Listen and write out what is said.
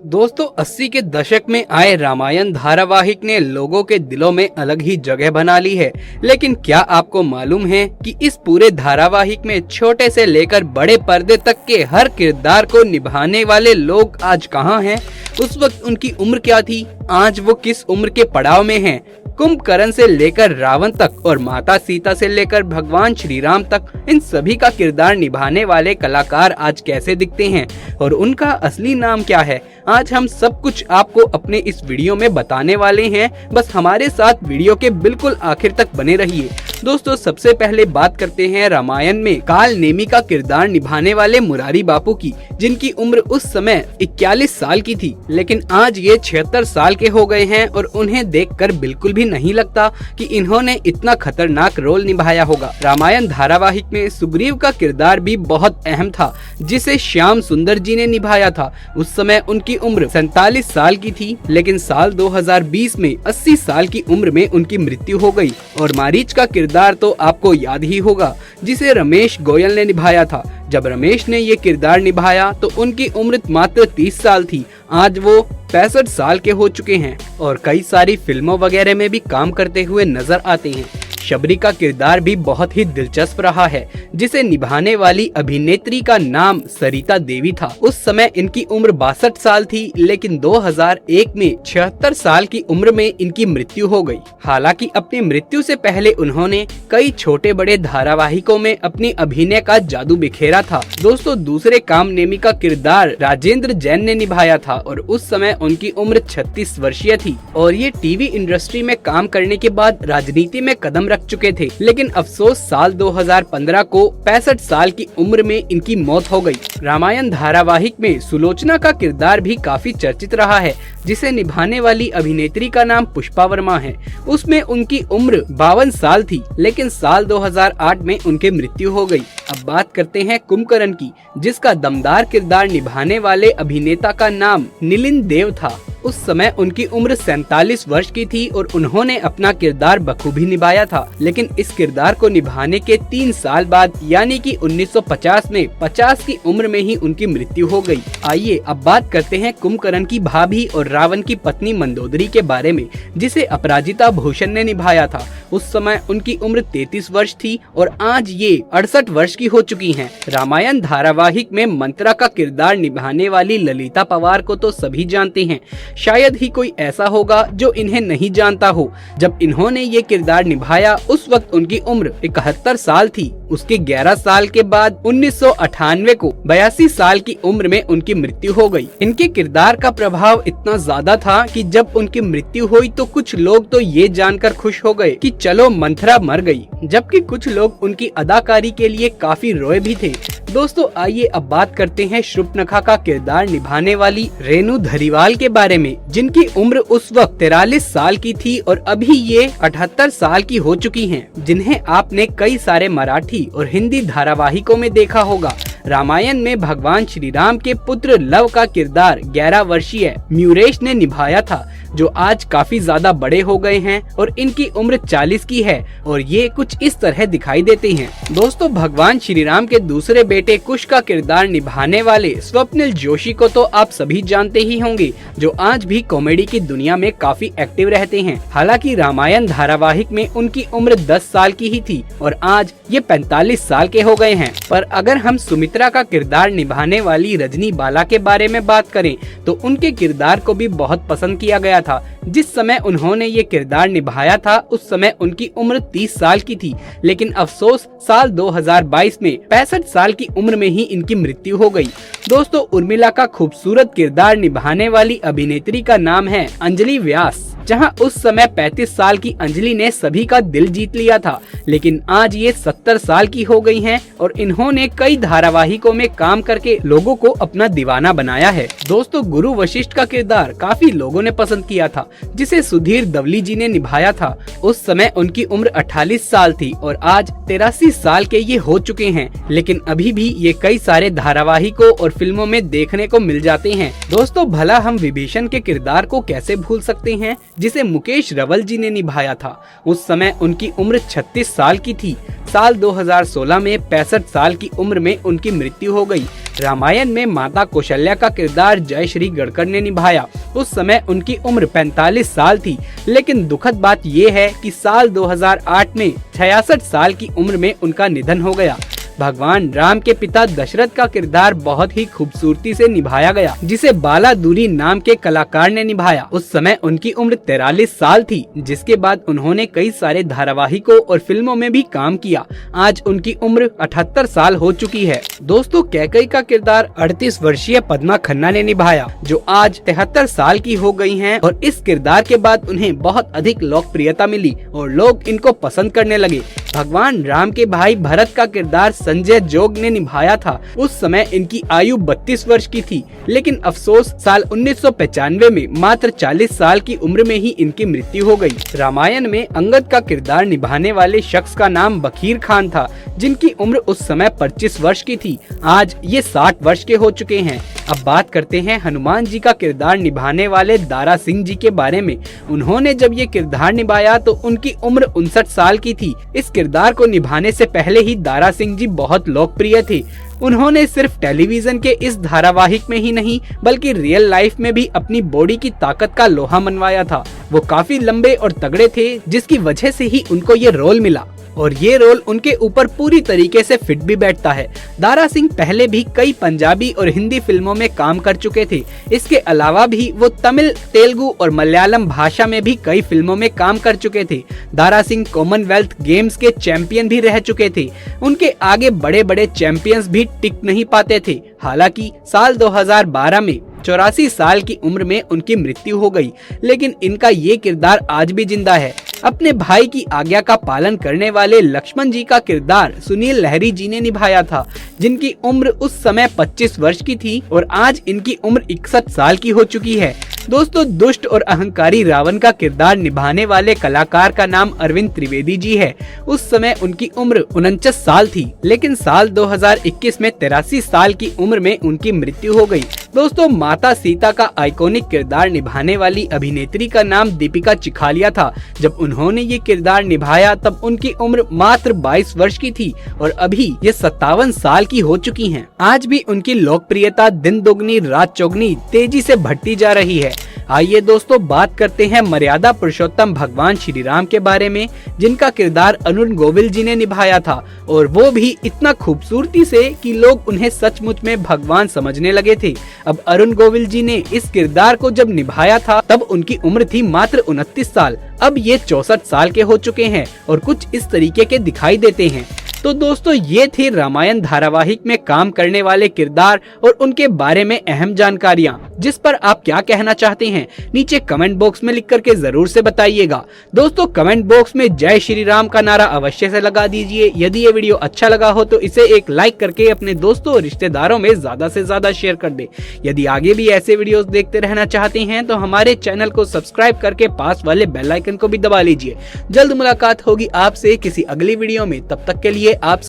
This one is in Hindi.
दोस्तों 80 के दशक में आए रामायण धारावाहिक ने लोगों के दिलों में अलग ही जगह बना ली है। लेकिन क्या आपको मालूम है कि इस पूरे धारावाहिक में छोटे से लेकर बड़े पर्दे तक के हर किरदार को निभाने वाले लोग आज कहाँ हैं? उस वक्त उनकी उम्र क्या थी? आज वो किस उम्र के पड़ाव में हैं? कुंभकर्ण से लेकर रावण तक और माता सीता से लेकर भगवान श्री राम तक इन सभी का किरदार निभाने वाले कलाकार आज कैसे दिखते हैं और उनका असली नाम क्या है? आज हम सब कुछ आपको अपने इस वीडियो में बताने वाले हैं। बस हमारे साथ वीडियो के बिल्कुल आखिर तक बने रहिए। दोस्तों सबसे पहले बात करते हैं रामायण में काल नेमी का किरदार निभाने वाले मुरारी बापू की, जिनकी उम्र उस समय 41 साल की थी, लेकिन आज ये 76 साल के हो गए हैं और उन्हें देखकर बिल्कुल भी नहीं लगता कि इन्होंने इतना खतरनाक रोल निभाया होगा। रामायण धारावाहिक में सुग्रीव का किरदार भी बहुत अहम था, जिसे श्याम सुंदर जी ने निभाया था। उस समय उनकी उम्र 47 साल की थी, लेकिन साल 2020 में 80 साल की उम्र में उनकी मृत्यु हो गई। और मारीच का किरदार तो आपको याद ही होगा, जिसे रमेश गोयल ने निभाया था। जब रमेश ने ये किरदार निभाया तो उनकी उम्र मात्र 30 साल थी। आज वो 65 साल के हो चुके हैं और कई सारी फिल्मों वगैरह में भी काम करते हुए नजर आते हैं। शबरी का किरदार भी बहुत ही दिलचस्प रहा है, जिसे निभाने वाली अभिनेत्री का नाम सरिता देवी था। उस समय इनकी उम्र 62 साल थी, लेकिन 2001 में 76 साल की उम्र में इनकी मृत्यु हो गई। हालांकि अपनी मृत्यु से पहले उन्होंने कई छोटे बड़े धारावाहिकों में अपनी अभिनय का जादू बिखेरा था। दोस्तों दूसरे कामनेमी का किरदार राजेंद्र जैन ने निभाया था और उस समय उनकी उम्र 36 वर्षीय थी और ये टीवी इंडस्ट्री में काम करने के बाद राजनीति में कदम रख चुके थे। लेकिन अफसोस साल 2015 को 65 साल की उम्र में इनकी मौत हो गई। रामायण धारावाहिक में सुलोचना का किरदार भी काफी चर्चित रहा है, जिसे निभाने वाली अभिनेत्री का नाम पुष्पा वर्मा है। उसमें उनकी उम्र 52 साल थी, लेकिन साल 2008 में उनकी मृत्यु हो गई। अब बात करते हैं कुंभकर्ण की, जिसका दमदार किरदार निभाने वाले अभिनेता का नाम नीलिंद देव था। उस समय उनकी उम्र 47 वर्ष की थी और उन्होंने अपना किरदार बखूबी निभाया था। लेकिन इस किरदार को निभाने के 3 साल बाद यानी कि 1950 में 50 की उम्र में ही उनकी मृत्यु हो गई। आइए अब बात करते हैं कुंभकर्ण की भाभी और रावण की पत्नी मंदोदरी के बारे में, जिसे अपराजिता भूषण ने निभाया था। उस समय उनकी उम्र 33 वर्ष थी और आज ये 68 वर्ष की हो चुकी हैं। रामायण धारावाहिक में मंत्रा का किरदार निभाने वाली ललिता पवार को तो सभी जानते हैं, शायद ही कोई ऐसा होगा जो इन्हें नहीं जानता हो। जब इन्होंने ये किरदार निभाया उस वक्त उनकी उम्र 71 साल थी। उसके 11 साल के बाद 1998 को 82 साल की उम्र में उनकी मृत्यु हो गई। इनके किरदार का प्रभाव इतना ज्यादा था कि जब उनकी मृत्यु हुई तो कुछ लोग तो ये जानकर खुश हो गए कि चलो मंथरा मर गई, जबकि कुछ लोग उनकी अदाकारी के लिए काफी रोए भी थे। दोस्तों आइए अब बात करते हैं शूर्पणखा का किरदार निभाने वाली रेणु धरीवाल के बारे में, जिनकी उम्र उस वक्त 43 साल की थी और अभी ये 78 साल की हो चुकी हैं, जिन्हें आपने कई सारे मराठी और हिंदी धारावाहिकों में देखा होगा। रामायण में भगवान श्री राम के पुत्र लव का किरदार 11 वर्षीय म्यूरेश ने निभाया था, जो आज काफी ज्यादा बड़े हो गए हैं और इनकी उम्र 40 की है और ये कुछ इस तरह दिखाई देते हैं। दोस्तों भगवान श्री राम के दूसरे बेटे कुश का किरदार निभाने वाले स्वप्निल जोशी को तो आप सभी जानते ही होंगे, जो आज भी कॉमेडी की दुनिया में काफी एक्टिव रहते हैं। हालांकि रामायण धारावाहिक में उनकी उम्र 10 साल की ही थी और आज ये 45 साल के हो गए हैं। पर अगर हम सुमित्रा का किरदार निभाने वाली रजनी बाला के बारे में बात करें तो उनके किरदार को भी बहुत पसंद किया गया था। जिस समय उन्होंने ये किरदार निभाया था उस समय उनकी उम्र 30 साल की थी, लेकिन अफसोस साल 2022 में 65 साल की उम्र में ही इनकी मृत्यु हो गई। दोस्तों उर्मिला का खूबसूरत किरदार निभाने वाली अभिनेत्री का नाम है अंजलि व्यास। जहां उस समय 35 साल की अंजलि ने सभी का दिल जीत लिया था, लेकिन आज ये 70 साल की हो गई हैं और इन्होंने कई धारावाहिकों में काम करके लोगों को अपना दीवाना बनाया है। दोस्तों गुरु वशिष्ठ का किरदार काफी लोगों ने पसंद किया था, जिसे सुधीर दवली जी ने निभाया था। उस समय उनकी उम्र 48 साल थी और आज 83 साल के ये हो चुके हैं, लेकिन अभी भी ये कई सारे धारावाहिकों और फिल्मों में देखने को मिल जाते हैं। दोस्तों भला हम विभीषण के किरदार को कैसे भूल सकते हैं, जिसे मुकेश रवल जी ने निभाया था। उस समय उनकी उम्र 36 साल की थी। साल 2016 में 65 साल की उम्र में उनकी मृत्यु हो गई। रामायण में माता कौशल्या का किरदार जयश्री गढ़कर ने निभाया। उस समय उनकी उम्र 45 साल थी, लेकिन दुखद बात ये है कि साल 2008 में 66 साल की उम्र में उनका निधन हो गया। भगवान राम के पिता दशरथ का किरदार बहुत ही खूबसूरती से निभाया गया, जिसे बालादुरी नाम के कलाकार ने निभाया। उस समय उनकी उम्र 43 साल थी, जिसके बाद उन्होंने कई सारे धारावाहिकों और फिल्मों में भी काम किया। आज उनकी उम्र 78 साल हो चुकी है। दोस्तों, कैकेयी का किरदार 38 वर्षीय पद्मा खन्ना ने निभाया, जो आज 73 साल की हो गई हैं, और इस किरदार के बाद उन्हें बहुत अधिक लोकप्रियता मिली और लोग इनको पसंद करने लगे। भगवान राम के भाई भरत का किरदार संजय जोग ने निभाया था। उस समय इनकी आयु 32 वर्ष की थी, लेकिन अफसोस साल 1995 में मात्र 40 साल की उम्र में ही इनकी मृत्यु हो गई। रामायण में अंगद का किरदार निभाने वाले शख्स का नाम बकीर खान था, जिनकी उम्र उस समय 25 वर्ष की थी। आज ये 60 वर्ष के हो चुके हैं। अब बात करते हैं हनुमान जी का किरदार निभाने वाले दारा सिंह जी के बारे में। उन्होंने जब ये किरदार निभाया तो उनकी उम्र 59 साल की थी। इस किरदार को निभाने से पहले ही दारा सिंह जी बहुत लोकप्रिय थे। उन्होंने सिर्फ टेलीविजन के इस धारावाहिक में ही नहीं, बल्कि रियल लाइफ में भी अपनी बॉडी की ताकत का लोहा मनवाया था। वो काफी लंबे और तगड़े थे, जिसकी वजह से ही उनको ये रोल मिला, और ये रोल उनके ऊपर पूरी तरीके से फिट भी बैठता है। दारा सिंह पहले भी कई पंजाबी और हिंदी फिल्मों में काम कर चुके थे। इसके अलावा भी वो तमिल, तेलुगु और मलयालम भाषा में भी कई फिल्मों में काम कर चुके थे। दारा सिंह कॉमनवेल्थ गेम्स के चैंपियन भी रह चुके थे। उनके आगे बड़े बड़े चैंपियंस भी टिक नहीं पाते थे। हालांकि साल 2012 में 84 साल की उम्र में उनकी मृत्यु हो गई, लेकिन इनका ये किरदार आज भी जिंदा है। अपने भाई की आज्ञा का पालन करने वाले लक्ष्मण जी का किरदार सुनील लहरी जी ने निभाया था, जिनकी उम्र उस समय 25 वर्ष की थी और आज इनकी उम्र 61 साल की हो चुकी है। दोस्तों, दुष्ट और अहंकारी रावण का किरदार निभाने वाले कलाकार का नाम अरविंद त्रिवेदी जी है। उस समय उनकी उम्र 49 साल थी, लेकिन साल 2021 में 83 साल की उम्र में उनकी मृत्यु हो गई। दोस्तों, माता सीता का आइकॉनिक किरदार निभाने वाली अभिनेत्री का नाम दीपिका चिखालिया था। जब उन्होंने ये किरदार निभाया तब उनकी उम्र मात्र 22 वर्ष की थी और अभी ये 57 साल की हो चुकी हैं। आज भी उनकी लोकप्रियता दिन दोगुनी रात चौगुनी तेजी से बढ़ती जा रही है। आइए दोस्तों, बात करते हैं मर्यादा पुरुषोत्तम भगवान श्री राम के बारे में, जिनका किरदार अरुण गोविल जी ने निभाया था, और वो भी इतना खूबसूरती से कि लोग उन्हें सचमुच में भगवान समझने लगे थे। अब अरुण गोविल जी ने इस किरदार को जब निभाया था तब उनकी उम्र थी मात्र 29 साल। अब ये 64 साल के हो चुके हैं और कुछ इस तरीके के दिखाई देते हैं। तो दोस्तों, ये थे रामायण धारावाहिक में काम करने वाले किरदार और उनके बारे में अहम जानकारियां, जिस पर आप क्या कहना चाहते हैं नीचे कमेंट बॉक्स में लिख करके जरूर से बताइएगा। दोस्तों, कमेंट बॉक्स में जय श्री राम का नारा अवश्य से लगा दीजिए। यदि ये वीडियो अच्छा लगा हो तो इसे एक लाइक करके अपने दोस्तों और रिश्तेदारों में ज्यादा से ज्यादा शेयर कर दे। यदि आगे भी ऐसे वीडियोस देखते रहना चाहते हैं तो हमारे चैनल को सब्सक्राइब करके पास वाले बेल आइकन को भी दबा लीजिए। जल्द मुलाकात होगी आपसे किसी अगली वीडियो में। तब तक के लिए आप